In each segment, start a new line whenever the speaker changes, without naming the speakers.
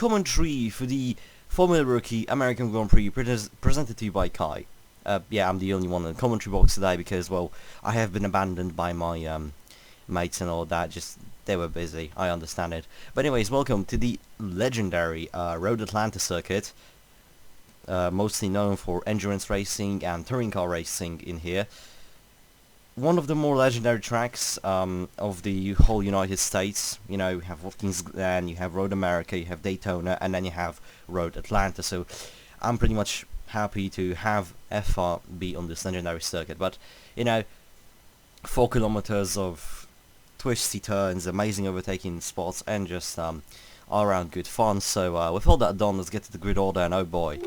commentary for the Formula Rookie American Grand Prix presented to you by Kai. Yeah, I'm the only one in the commentary box today because, well, I have been abandoned by my mates and all that. Just they were busy. I understand it. But anyways, welcome to the legendary Road Atlanta circuit, mostly known for endurance racing and touring car racing in here. One of the more legendary tracks of the whole United States. You know, you have Watkins Glen, you have Road America, you have Daytona, and then you have Road Atlanta. So I'm pretty much happy to have FR be on this legendary circuit. But, you know, 4 kilometers of twisty turns, amazing overtaking spots, and just all-around good fun. So with all that done, let's get to the grid order, and oh boy,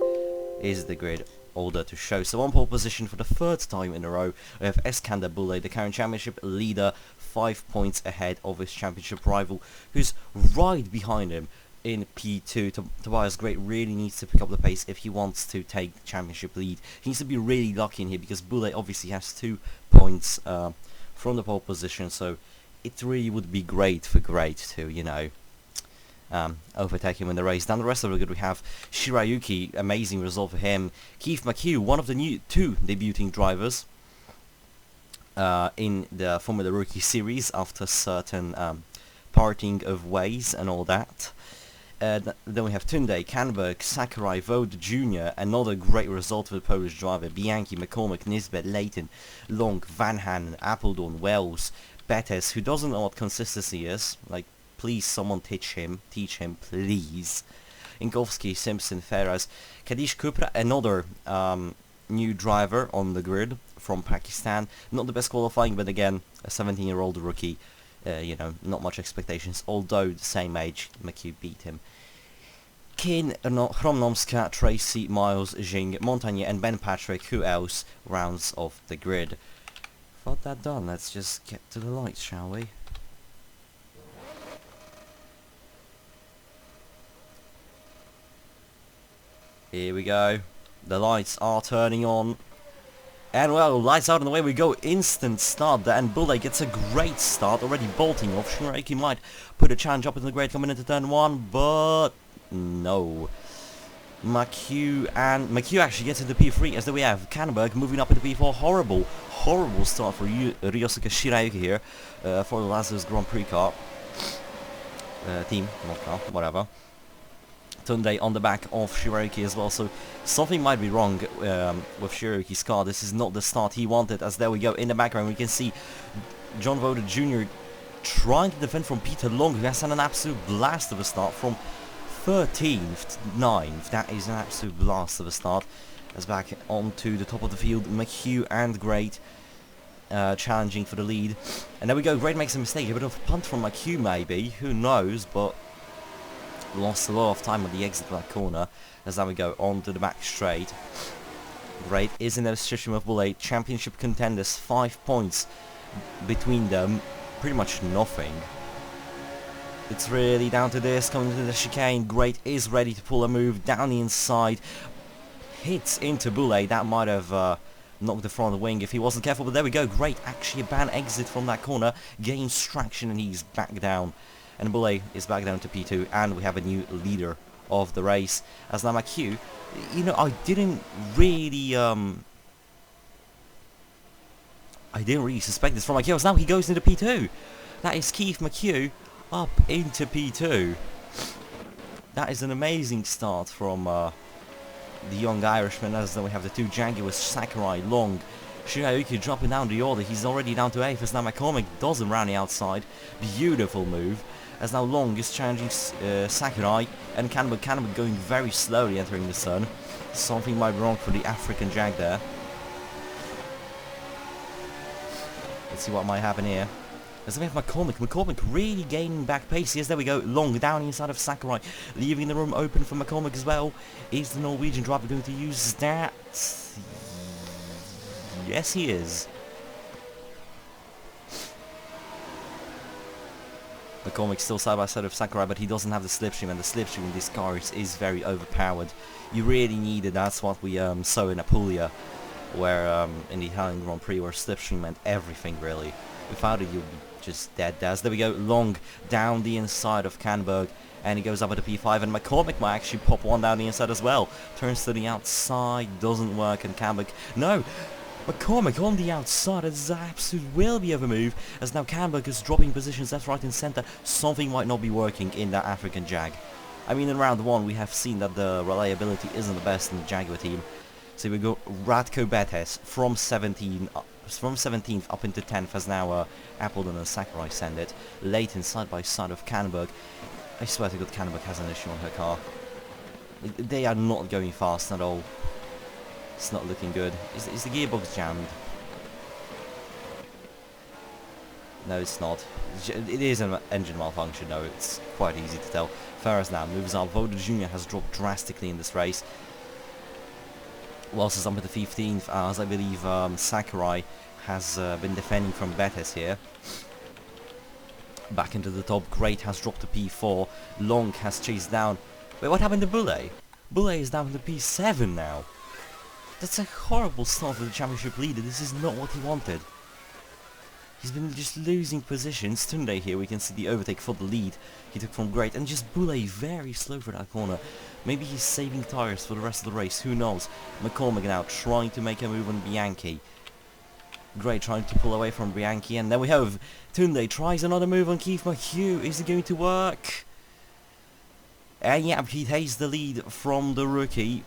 is the grid order to show. So on pole position for the 3rd time in a row, we have Eskander Bule, the current championship leader, 5 points ahead of his championship rival, who's right behind him in P2. Tobias Great really needs to pick up the pace if he wants to take the championship lead. He needs to be really lucky in here because Bule obviously has 2 points from the pole position, so it really would be great for Great to, you know, overtake him in the race. Down the rest of the grid we have Shirayuki, amazing result for him. Keith McHugh, one of the new 2 debuting drivers in the Formula Rookie series after certain parting of ways and all that. Then we have Tunde, Canberg, Sakurai, Vode Jr., another great result for the Polish driver. Bianchi, McCormick, Nisbet, Leighton, Long, Van Hanen, Appledorn, Wells, Bettes, who doesn't know what consistency is. Like, please someone teach him, please. Inkowski, Simpson, Ferraz, Kadish Kupra, another new driver on the grid from Pakistan. Not the best qualifying, but again, a 17-year-old rookie. You know, not much expectations, although the same age, McHugh beat him. Kin, Chromnomska, Tracy, Miles, Jing, Montagne, and Ben Patrick, who else, rounds off the grid. Got that done, let's just get to the lights, shall we? Here we go. The lights are turning on. And well, lights out and away we go. Instant start there, and Bule gets a great start, already bolting off. Shiraki might put a challenge up into the grade coming into turn 1, but no. McHugh actually gets into P3, as there we have Canberg moving up into P4. Horrible start for Ryosuke Shirayuki here for the Lazarus Grand Prix car. Team, not car, whatever. Tunde on the back of Shirayuki as well, so something might be wrong with Shirayuki's car. This is not the start he wanted, as there we go. In the background we can see John Voda Jr. trying to defend from Peter Long, who has had an absolute blast of a start from 13th to 9th. That is an absolute blast of a start. As back onto the top of the field, McHugh and Great challenging for the lead. And there we go, Great makes a mistake, a bit of a punt from McHugh maybe, who knows, but lost a lot of time on the exit of that corner, as now we go on to the back straight. Great is in the position with Bule, championship contenders, 5 points between them, pretty much nothing. It's really down to this, coming into the chicane. Great is ready to pull a move down the inside, hits into Bule. That might have knocked the front wing if he wasn't careful, but there we go. Great, actually a bad exit from that corner, gains traction and he's back down. And Bule is back down to P2, and we have a new leader of the race. As now McHugh, you know, I didn't really suspect this from McHugh, as now he goes into P2. That is Keith McHugh up into P2. That is an amazing start from the young Irishman, as then we have the 2 Jaguars, Sakurai, Long, Shirayuki dropping down the order. He's already down to 8th, as now McCormick does him round the outside. Beautiful move. As now Long is challenging Sakurai, and Canberg going very slowly entering the sun. Something might be wrong for the African Jag there. Let's see what might happen here. As we have McCormick really gaining back pace. Yes, there we go. Long down inside of Sakurai, leaving the room open for McCormick as well. Is the Norwegian driver going to use that? Yes, he is. McCormick still side by side of Sakurai, but he doesn't have the slipstream, and the slipstream in this car is very overpowered. You really need it. That's what we saw in Apulia, where in the Italian Grand Prix, where slipstream meant everything really. Without it, you'd be just dead there. There we go, Long down the inside of Canberg, and he goes up at the P5, and McCormick might actually pop one down the inside as well. Turns to the outside, doesn't work, and Canberg, no! McCormick on the outside, it's an absolute wilby of a move, as now Canberg is dropping positions left, right and centre. Something might not be working in that African Jag. I mean, in round 1 we have seen that the reliability isn't the best in the Jaguar team. So we go Radko Betes from 17th up into 10th, as now Appleton and Sakurai send it. Leighton side by side of Canberg. I swear to God, Canberg has an issue on her car. They are not going fast at all. It's not looking good. Is the gearbox jammed? No, it's not. It is an engine malfunction, though. It's quite easy to tell. Ferraz now moves up. Voda Jr. has dropped drastically in this race. Whilst it's up at the 15th, as I believe Sakurai has been defending from Betes here. Back into the top. Great has dropped to P4. Long has chased down. Wait, what happened to Boulay? Boulay is down to P7 now. That's a horrible start for the championship leader. This is not what he wanted. He's been just losing positions. Tunde here, we can see the overtake for the lead he took from Great, and just Boulay very slow for that corner. Maybe he's saving tires for the rest of the race, who knows. McCormick now trying to make a move on Bianchi. Great trying to pull away from Bianchi, and then we have Tunde tries another move on Keith McHugh. Is it going to work? And yeah, he takes the lead from the rookie.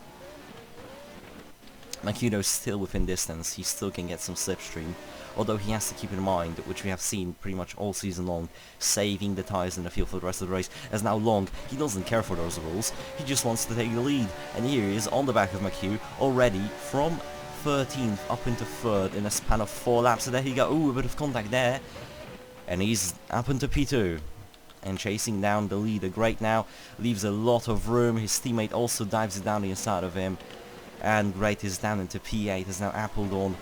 McHugh still within distance, he still can get some slipstream, although he has to keep in mind, which we have seen pretty much all season long, saving the tyres in the field for the rest of the race. As now Long, he doesn't care for those rules, he just wants to take the lead, and here he is on the back of McHugh, already from 13th up into 3rd in a span of 4 laps. So there you go, ooh, a bit of contact there, and he's up into P2. And chasing down the leader. Great now leaves a lot of room, his teammate also dives it down the inside of him. And Great is down into P8, as now Appledorn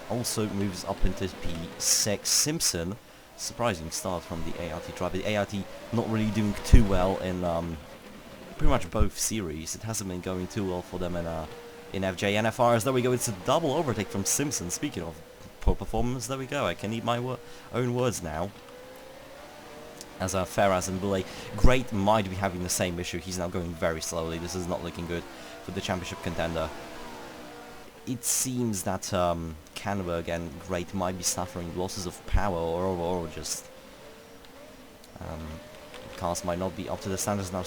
also moves up into P6. Simpson, surprising start from the ART driver. The ART not really doing too well in pretty much both series. It hasn't been going too well for them in FJ and FR. As there we go, it's a double overtake from Simpson. Speaking of poor performance, there we go. I can eat my own words now. As Ferraz and Boulay, Great might be having the same issue. He's now going very slowly. This is not looking good for the championship contender. It seems that Canberg and Great might be suffering losses of power, or just cars might not be up to the standards now.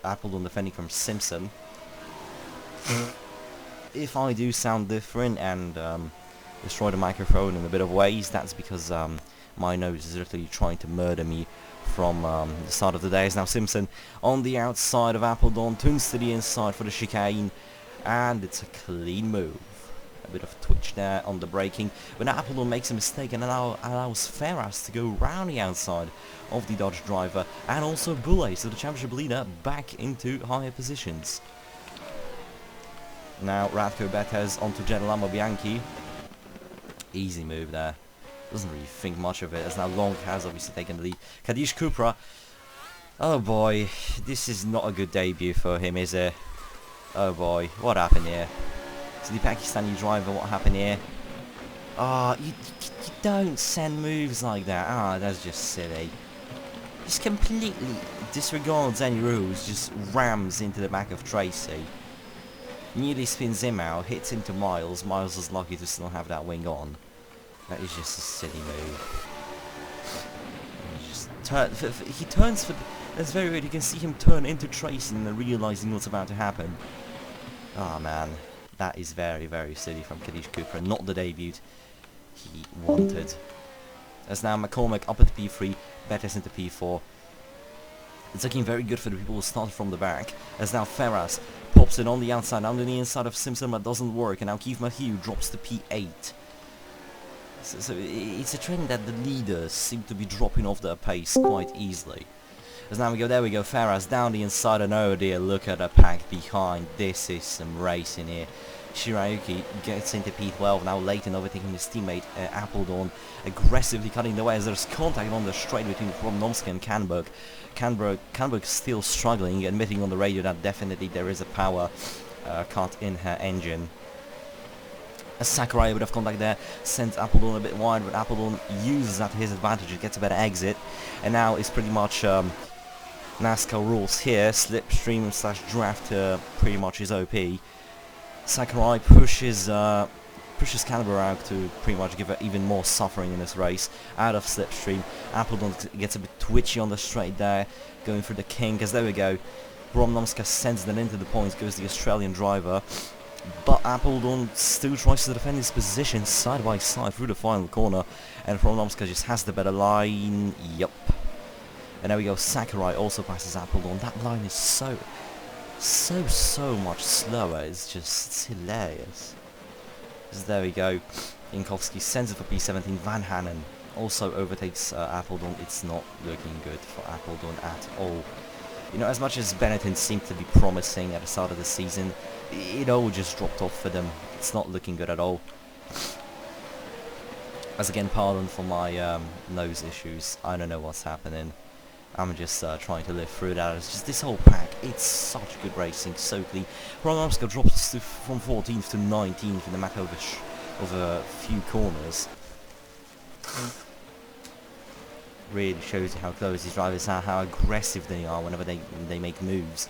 Appledon defending from Simpson. If I do sound different and destroy the microphone in a bit of ways, that's because my nose is literally trying to murder me from the start of the day. As now Simpson on the outside of Appledon, turns to the inside for the chicane, and it's a clean move. A bit of twitch there on the braking, but now Appledon makes a mistake and allows Ferraz to go round the outside of the Dodge driver, and also Boulay, so the championship leader back into higher positions. Now Radko Betes onto Girolamo Bianchi. Easy move there. Doesn't really think much of it, as now Long has obviously taken the lead. Kadish Kupra. Oh boy, this is not a good debut for him, is it? Oh boy, what happened here? So the Pakistani driver, what happened here? Ah, you don't send moves like that. Ah, that's just silly. Just completely disregards any rules, just rams into the back of Tracy. Nearly spins him out, hits into Miles. Miles is lucky to still have that wing on. That is just a silly move. He turns for... That's very weird. You can see him turn into Tracy and then realizing what's about to happen. Oh man. That is very, very silly from Kadish Cooper. Not the debut he wanted. As now McCormick up at P3. Betes into P4. It's looking very good for the people who started from the back. As now Ferraz pops it on the outside, under the inside of Simpson, but doesn't work. And now Keith McHugh drops to P8. So it's a trend that the leaders seem to be dropping off their pace quite easily. As now there we go, Ferraz down the inside, and oh dear, look at the pack behind. This is some racing here. Shirayuki gets into P12, now Leighton overtaking his teammate Appledorn, aggressively cutting the way as there's contact on the straight between Nomsky and Canberg. Canberg still struggling, admitting on the radio that definitely there is a power cut in her engine. Sakurai would have contact there, sends Appledon a bit wide, but Appledon uses that to his advantage, it gets a better exit, and now it's pretty much NASCAR rules here, slipstream slash draft pretty much is OP. Sakurai pushes Caliber out to pretty much give it even more suffering in this race, out of slipstream. Appledon gets a bit twitchy on the straight there, going for the kink, as there we go. Bromnomska sends that into the points, goes the Australian driver. But Appledon still tries to defend his position side by side through the final corner, and Bromnomska just has the better line. Yup. And there we go, Sakurai also passes Appledon. That line is so much slower, it's just hilarious. So there we go, Jankowski sends it for P17, Van Hanen also overtakes Appledon. It's not looking good for Appledon at all. You know, as much as Benetton seemed to be promising at the start of the season, it all just dropped off for them. It's not looking good at all. As again, pardon for my nose issues. I don't know what's happening. I'm just trying to live through that. It's just this whole pack. It's such good racing, so clean. Bromnomska drops from 14th to 19th in the matter of a few corners. Really shows you how close these drivers are, how aggressive they are whenever they make moves.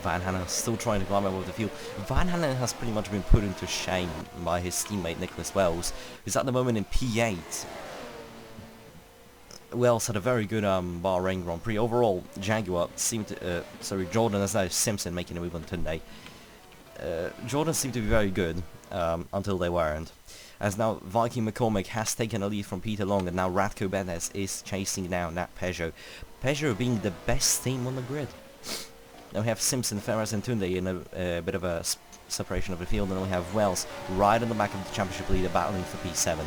Van Hanen still trying to climb over the field. Van Hanen has pretty much been put into shame by his teammate Nicholas Wells, who's at the moment in P8. Wells had a very good Bahrain Grand Prix. Overall, Jaguar seemed to... Jordan as now Simpson making a move on Tunde. Jordan seemed to be very good until they weren't. As now Viking McCormick has taken a lead from Peter Long, and now Radko Benes is chasing down that Peugeot. Peugeot being the best team on the grid. Now we have Simpson, Ferraz and Tunde in a bit of a separation of the field, and then we have Wells right on the back of the championship leader battling for P7.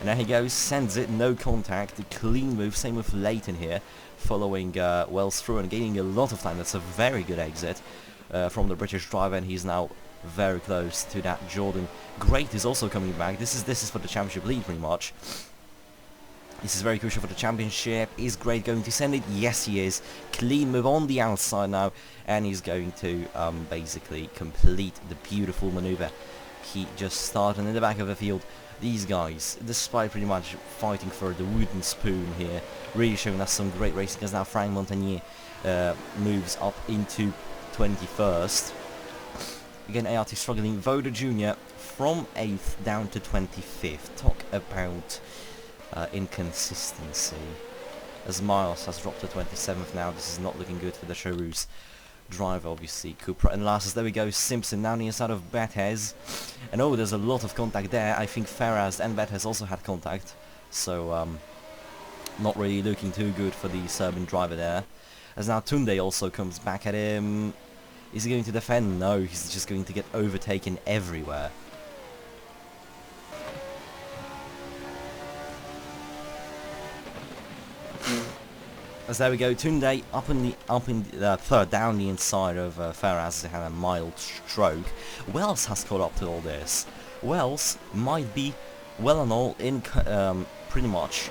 And there he goes, sends it, no contact, a clean move, same with Leighton here, following Wells through and gaining a lot of time. That's a very good exit from the British driver, and he's now very close to that Jordan. Great is also coming back. This is for the championship lead pretty much. This is very crucial for the championship. Is Great going to send it? Yes, he is. Clean move on the outside now, and he's going to basically complete the beautiful maneuver he just started in the back of the field. These guys, despite pretty much fighting for the wooden spoon here, really showing us some great racing, as now Frank Montagnier moves up into 21st. Again, ART struggling. Voda Jr. from 8th down to 25th. Talk about inconsistency. As Miles has dropped to 27th now, this is not looking good for the Charoux driver, obviously. Cooper and last, there we go, Simpson now on the inside of Bethes. And oh, there's a lot of contact there. I think Ferraz and Bethes also had contact. So, not really looking too good for the Serbian driver there. As now Tunde also comes back at him. Is he going to defend? No, he's just going to get overtaken everywhere. As there we go, Tunde down the inside of Ferraz as he had a mild stroke. Wells has caught up to all this. Wells might be well and all in pretty much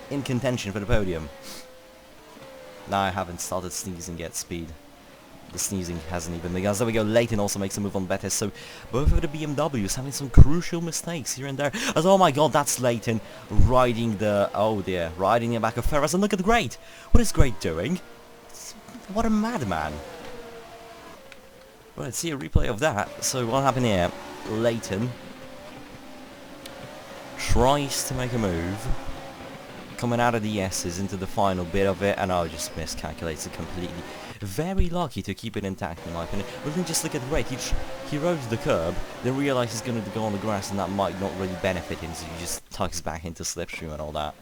in contention for the podium. Now I haven't started sneezing yet, speed. The sneezing hasn't even begun. So there we go, Leighton also makes a move on Bethes, so both of the BMWs having some crucial mistakes here and there. As oh my god, that's Leighton riding the, oh dear, riding the back of Ferraz, and look at the Great! What is Great doing? What a madman. Well, let's see a replay of that. So what happened here? Leighton tries to make a move, coming out of the S's into the final bit of it, and just miscalculates it completely. Very lucky to keep it intact in my opinion. But then just look at Great, he rode the curb, then realised he's going to go on the grass and that might not really benefit him, so he just tucks back into slipstream and all that.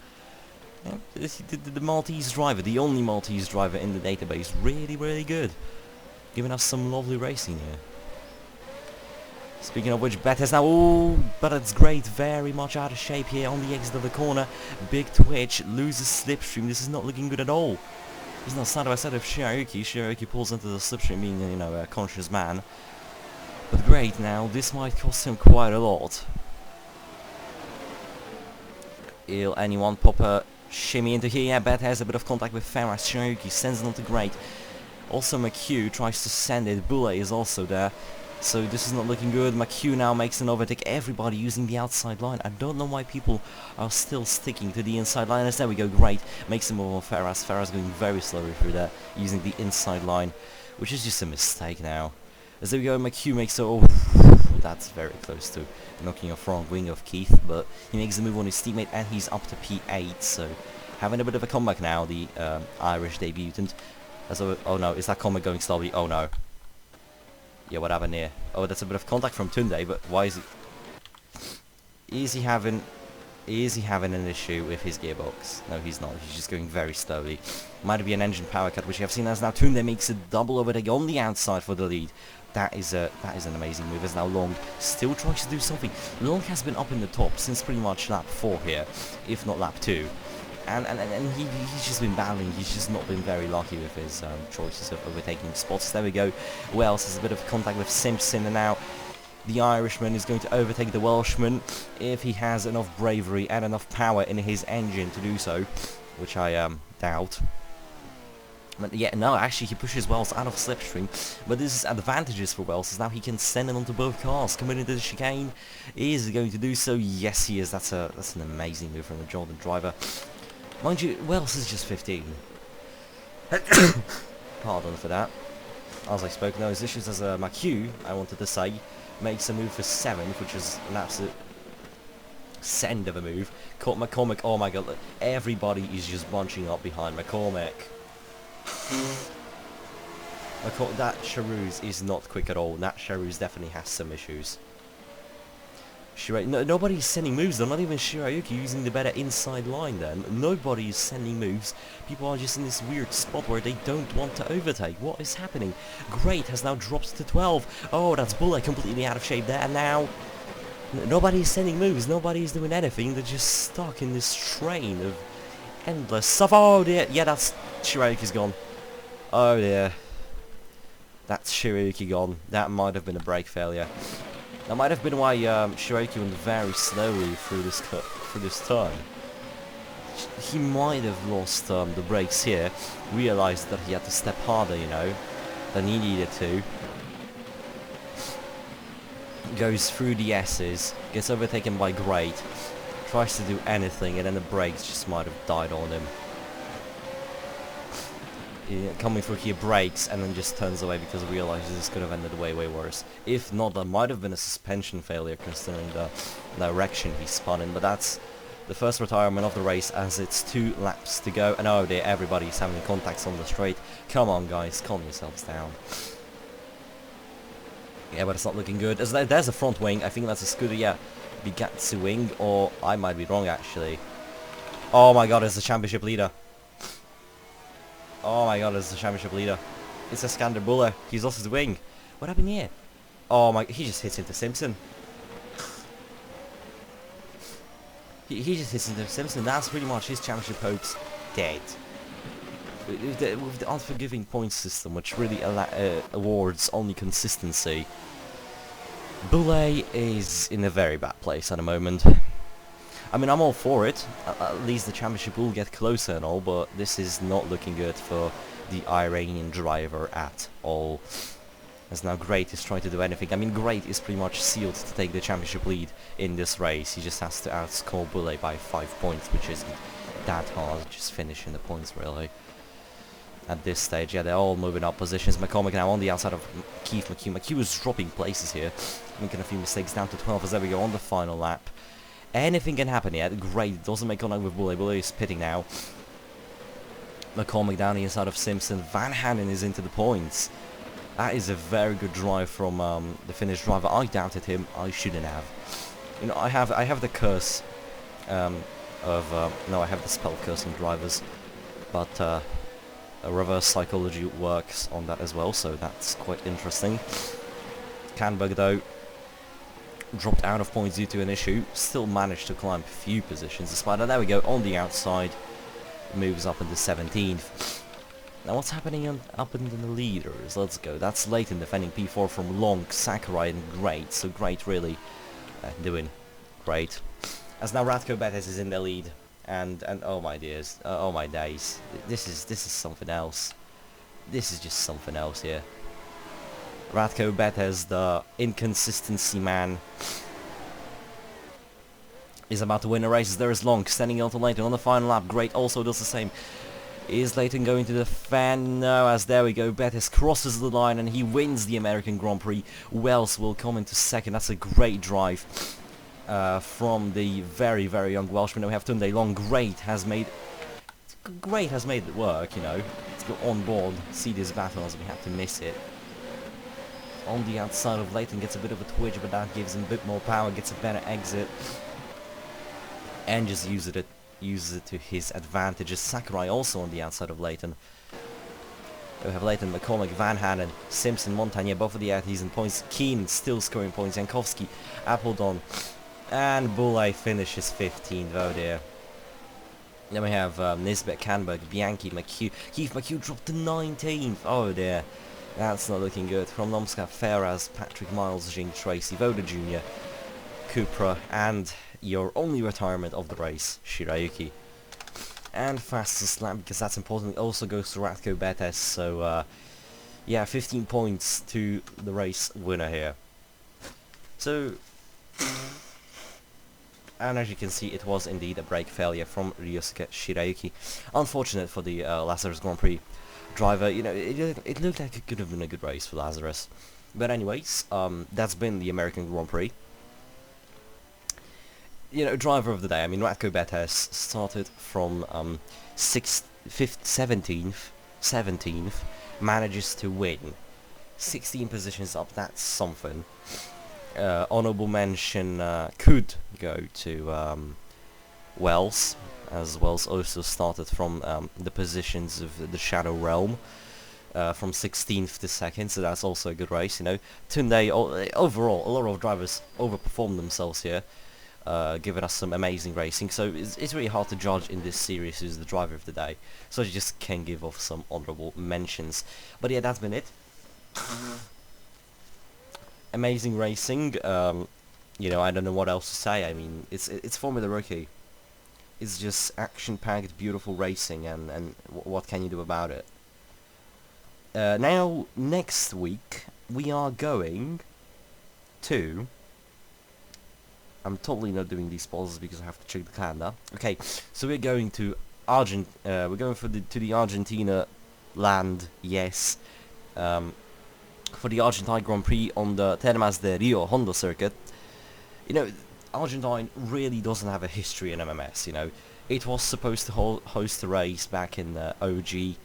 Yeah, the Maltese driver, the only Maltese driver in the database, really good. Giving us some lovely racing here. Speaking of which, Bethes now, oh, but it's Great, very much out of shape here on the exit of the corner. Big twitch, loses slipstream, this is not looking good at all. He's not side by side of Shiauki. Shiauki pulls into the slipstream, being, you know, a conscious man. But Great now, this might cost him quite a lot. Will anyone pop a shimmy into here? Yeah, Bethes has a bit of contact with Ferraz. Shiauki sends it on to Great. Also McHugh tries to send it. Boulay is also there. So this is not looking good. McHugh now makes an overtake. Everybody using the outside line. I don't know why people are still sticking to the inside line. As there we go, great. Makes a move on Ferraz. Ferraz going very slowly through there, using the inside line, which is just a mistake now. As there we go, McHugh makes a... Oh, that's very close to knocking a front wing of Keith, but he makes a move on his teammate and he's up to P8, so having a bit of a comeback now, the Irish debutant. Oh no, is that comeback going slowly? Oh no. Yeah, what happened here? Oh, that's a bit of contact from Tunde, but why is he... Is he having an issue with his gearbox? No, he's not. He's just going very slowly. Might be an engine power cut, which you have seen as now Tunde makes a double overtake on the outside for the lead. That is an amazing move, as now Long still tries to do something. Long has been up in the top since pretty much lap 4 here, if not lap 2. And he's just been battling. He's just not been very lucky with his choices of overtaking spots. There we go. Wells has a bit of contact with Simpson, and now the Irishman is going to overtake the Welshman if he has enough bravery and enough power in his engine to do so, which I doubt. But yeah, no, actually he pushes Wells out of slipstream, but this is advantages for Wells, as now he can send it onto both cars. Coming into the chicane, is he going to do so? Yes, he is. That's an amazing move from the Jordan driver. Mind you, Wells is just 15. Pardon for that. As I spoke, no, his issues as a McHugh, I wanted to say, makes a move for 7th, which is an absolute send of a move. Caught McCormick, oh my god, look, everybody is just bunching up behind McCormick. That Charouz is not quick at all. That Charouz definitely has some issues. Nobody's sending moves, they're not even Shirayuki using the better inside line then. Nobody is sending moves. People are just in this weird spot where they don't want to overtake. What is happening? Great has now dropped to 12. Oh, that's Bulle completely out of shape there. And now, nobody is sending moves, nobody is doing anything. They're just stuck in this train of endless stuff. Oh dear, yeah, that's Shirayuki's gone. Oh dear. That's Shirayuki gone. That might have been a brake failure. That might have been why Shirayuki went very slowly through this turn. He might have lost the brakes here, realized that he had to step harder, you know, than he needed to. Goes through the S's, gets overtaken by Great, tries to do anything, and then the brakes just might have died on him. Coming through here, brakes, and then just turns away because he realizes this could have ended way worse. If not, that might have been a suspension failure considering the direction he spun in, but that's the first retirement of the race as it's 2 laps to go. And oh dear, everybody's having contacts on the straight. Come on guys, calm yourselves down. Yeah, but it's not looking good. There's a front wing, I think that's a Scuderia Bigatsu wing, or I might be wrong actually. Oh my god, it's the championship leader. Oh my god, it's the championship leader. It's Iskander Bulle. He's lost his wing. What happened here? Oh my, he just hits into Simpson. He just hits into Simpson. That's pretty much his championship hopes dead. With the unforgiving point system, which really awards only consistency, Bulle is in a very bad place at the moment. I mean, I'm all for it. At least the championship will get closer and all, but this is not looking good for the Iranian driver at all. As now Great is trying to do anything. I mean, Great is pretty much sealed to take the championship lead in this race. He just has to outscore Bulle by 5 points, which isn't that hard. Just finishing the points, really. At this stage, yeah, they're all moving up positions. McCormick now on the outside of Keith McHugh. McHugh is dropping places here, making a few mistakes, down to 12 as there we go on the final lap. Anything can happen yet. Great, doesn't make contact with Bulle. Bulle is pitting now. McCormick down the inside of Simpson. Van Hanen is into the points. That is a very good drive from the Finnish driver. I doubted him. I shouldn't have. You know, I have the curse no, I have the spell curse on drivers, but a reverse psychology works on that as well, so that's quite interesting. Canberg though dropped out of points due to an issue, still managed to climb a few positions despite that. There we go, on the outside, moves up into 17th. Now what's happening up in the leaders? Let's go. That's Leighton defending P4 from Long, Sakurai and Great, so Great really doing great. As now Ratko Betes is in the lead, and oh my dears, oh my days, this is something else. This is just something else here. Radko Betes, the inconsistency man, is about to win a race. There is Long standing on to Leighton on the final lap. Great also does the same. Is Leighton going to defend? No, as there we go. Betes crosses the line and he wins the American Grand Prix. Wells will come into second. That's a great drive from the very, very young Welshman. We have Tunde Long. Great has made it work, you know. Let's go on board, see this battle as we have to miss it. On the outside of Leighton, gets a bit of a twitch, but that gives him a bit more power, gets a better exit. And just uses it to his advantages. Sakurai also on the outside of Leighton. We have Leighton, McCormick, Van Hanen, Simpson, Montagne, both of the athletes in points. Keane still scoring points. Jankowski, Appledon, and Boulay finishes 15th. Oh dear. Then we have Nisbet, Canberg, Bianchi, McHugh. Keith McHugh dropped to 19th. Oh dear. That's not looking good. From Nomska, Ferraz, Patrick Miles, Jing Tracy, Voda Jr., Cupra, and your only retirement of the race, Shirayuki. And fastest lap, because that's important, also goes to Radko Betes. So, yeah, 15 points to the race winner here. So, and as you can see, it was indeed a brake failure from Ryosuke Shirayuki. Unfortunate for the Lazarus Grand Prix driver. You know, it looked like it could have been a good race for Lazarus. But anyways, that's been the American Grand Prix. You know, driver of the day. I mean, Radko Betes started from 6th, 5th, 17th, manages to win. 16 positions up, that's something. Honorable mention could go to Wells, as Wells also started from the positions of the Shadow Realm, from 16th to 2nd, so that's also a good race, you know. Tunde, overall, a lot of drivers overperformed themselves here, giving us some amazing racing, so it's really hard to judge in this series who's the driver of the day, so you just can give off some honorable mentions. But yeah, that's been it. Amazing racing. You know, I don't know what else to say. I mean, it's Formula Rookie. It's just action-packed, beautiful racing, and what can you do about it? Now, next week, we are going to... I'm totally not doing these pauses because I have to check the calendar. Okay, so we're going to we're going to the Argentina land, yes. For the Argentine Grand Prix on the Termas de Rio Honda circuit. You know, Argentine really doesn't have a history in MMS, you know. It was supposed to host a race back in the OG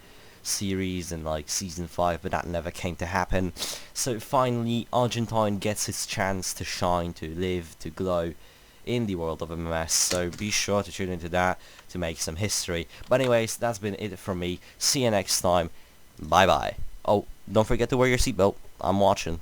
series in like season 5, but that never came to happen. So finally, Argentine gets its chance to shine, to live, to glow in the world of MMS. So be sure to tune into that to make some history. But anyways, that's been it from me. See you next time. Bye bye. Oh, don't forget to wear your seatbelt. I'm watching.